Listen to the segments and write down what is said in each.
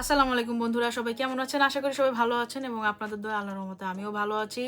আসসালামু আলাইকুম বন্ধুরা, সবাই কেমন আছেন? আশা করি সবাই ভালো আছেন এবং আপনাদের দোয়ায় আল্লাহর রহমতে আমিও ভালো আছি।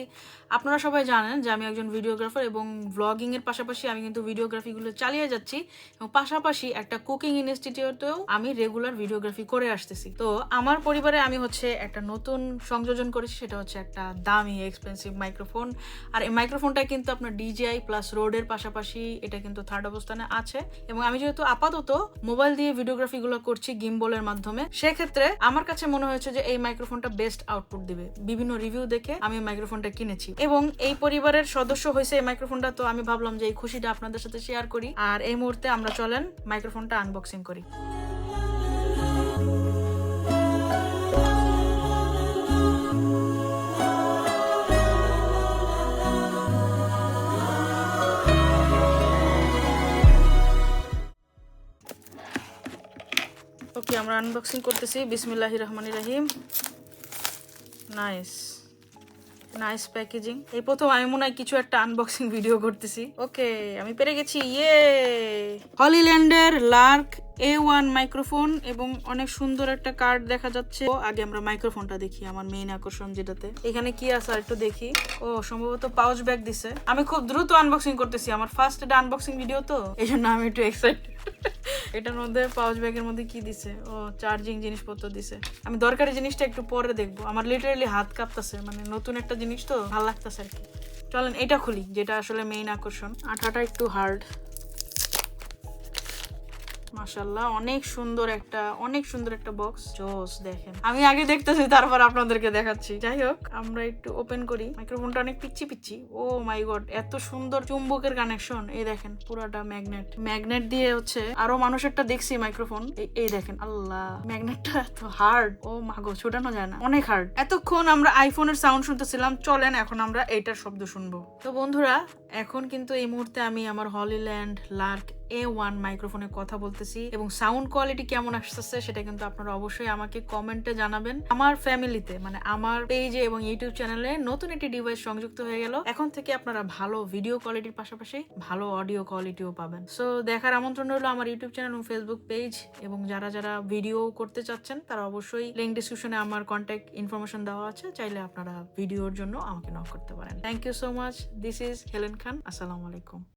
আপনারা সবাই জানেন যে আমি একজন ভিডিওগ্রাফার এবং ভ্লগিং এর পাশাপাশি আমি কিন্তু ভিডিওগ্রাফিগুলো চালিয়ে যাচ্ছি এবং পাশাপাশি একটা কুকিং ইনস্টিটিউটেও আমি রেগুলার ভিডিওগ্রাফি করে আসতেছি। তো আমার পরিবারে আমি হচ্ছে একটা নতুন সংযোজন করেছি, সেটা হচ্ছে একটা দামি এক্সপেন্সিভ মাইক্রোফোন। আর এই মাইক্রোফোনটা কিন্তু আপনার ডিজিআই প্লাস রোডের পাশাপাশি এটা কিন্তু থার্ড অবস্থানে আছে এবং আমি যেহেতু আপাতত মোবাইল দিয়ে ভিডিওগ্রাফিগুলো করছি গিম্বলের মাধ্যমে, সেক্ষেত্রে আমার কাছে মনে হয়েছে যে এই মাইক্রোফোনটা বেস্ট আউটপুট দিবে। বিভিন্ন রিভিউ দেখে আমি মাইক্রোফোনটা কিনেছি এবং এই পরিবারের সদস্য হয়েছে এই মাইক্রোফোনটা, তো আমি ভাবলাম যে এই খুশিটা আপনাদের সাথে শেয়ার করি। আর এই মুহূর্তে আমরা চলেন মাইক্রোফোনটা আনবক্সিং করি। ওকে, আমরা আনবক্সিং করতেছি। বিসমিল্লাহির রহমানির রহিম। Nice nice packaging. এই প্রথম আমি মনে হয় কিছু একটা আনবক্সিং ভিডিও করতেছি। ওকে, আমি পেরে গেছি। ইয়ে, হলিল্যান্ডের লার্ক A1 মাইক্রোফোন এবং অনেক সুন্দর একটা কার্ড দেখা যাচ্ছে। আগে আমরা মাইক্রোফোনটা দেখি, আমার মেইন আকর্ষণ যেটাতে। এখানে কি আছে আর একটু দেখি। ও, সম্ভবত পাউচ ব্যাগ দিছে। আমি খুব দ্রুত আনবক্সিং করতেছি, আমার ফার্স্ট এটা আনবক্সিং ভিডিও, তো এই জন্য আমি একটু এক্সাইটেড। এটার মধ্যে পাউচ ব্যাগের মধ্যে কি দিছে? ও, চার্জিং জিনিসপত্র দিছে। আমি দরকারি জিনিসটা একটু পরে দেখবো। আমার লিটারালি হাত কাঁপতেছে, মানে নতুন একটা জিনিস তো ভালো লাগতেছে আর কি। চলেন এটা খুলি, যেটা আসলে মেইন আকর্ষণ। আঠাটা একটু হার্ড। মাশাআল্লাহ, অনেক সুন্দর একটা বক্স। জোস, দেখেন আমি আগে দেখতেছি তারপর আপনাদেরকে দেখাচ্ছি। যাই হোক, আমরা একটু ওপেন করি। মাইক্রোফোনটা অনেক পিচ্ছি। ও মাই গড, এত সুন্দর চুম্বকের কানেকশন। এই দেখেন, পুরাটা ম্যাগনেট দিয়ে হচ্ছে। আরো মানুষেরটা দেখছি মাইক্রোফোন, এই দেখেন। আল্লাহ, ম্যাগনেটটা এত হার্ড। ও মাগো, ছোটানো যায় না, অনেক হার্ড। এতক্ষণ আমরা আইফোনের সাউন্ড শুনতেছিলাম, চলেন এখন আমরা এইটার শব্দ শুনবো। তো বন্ধুরা, এখন কিন্তু এই মুহূর্তে আমি আমার হলিল্যান্ড লার্ক A1 মাইক্রোফোনে কথা বলতেছি এবং সাউন্ড কোয়ালিটি কেমন আসতেছে সেটা কিন্তু আপনারা অবশ্যই আমাকে কমেন্টে জানাবেন। আমার ফ্যামিলিতে, মানে আমার পেজে এবং ইউটিউব চ্যানেলে নতুন একটি ডিভাইস সংযুক্ত হয়ে গেল। এখন থেকে আপনারা ভালো ভিডিও কোয়ালিটির পাশাপাশি ভালো অডিও কোয়ালিটিও পাবেন। সো দেখার আমন্ত্রণ রইল আমার ইউটিউব চ্যানেল এবং ফেসবুক পেজ। এবং যারা যারা ভিডিও করতে চাচ্ছেন তারা অবশ্যই লিংক ডিসক্রিপশনে আমার কন্ট্যাক্ট ইনফরমেশন দেওয়া আছে, চাইলে আপনারা ভিডিওর জন্য আমাকে নক করতে পারেন। Thank you so much. This is Helen Khan. আসসালামু আলাইকুম।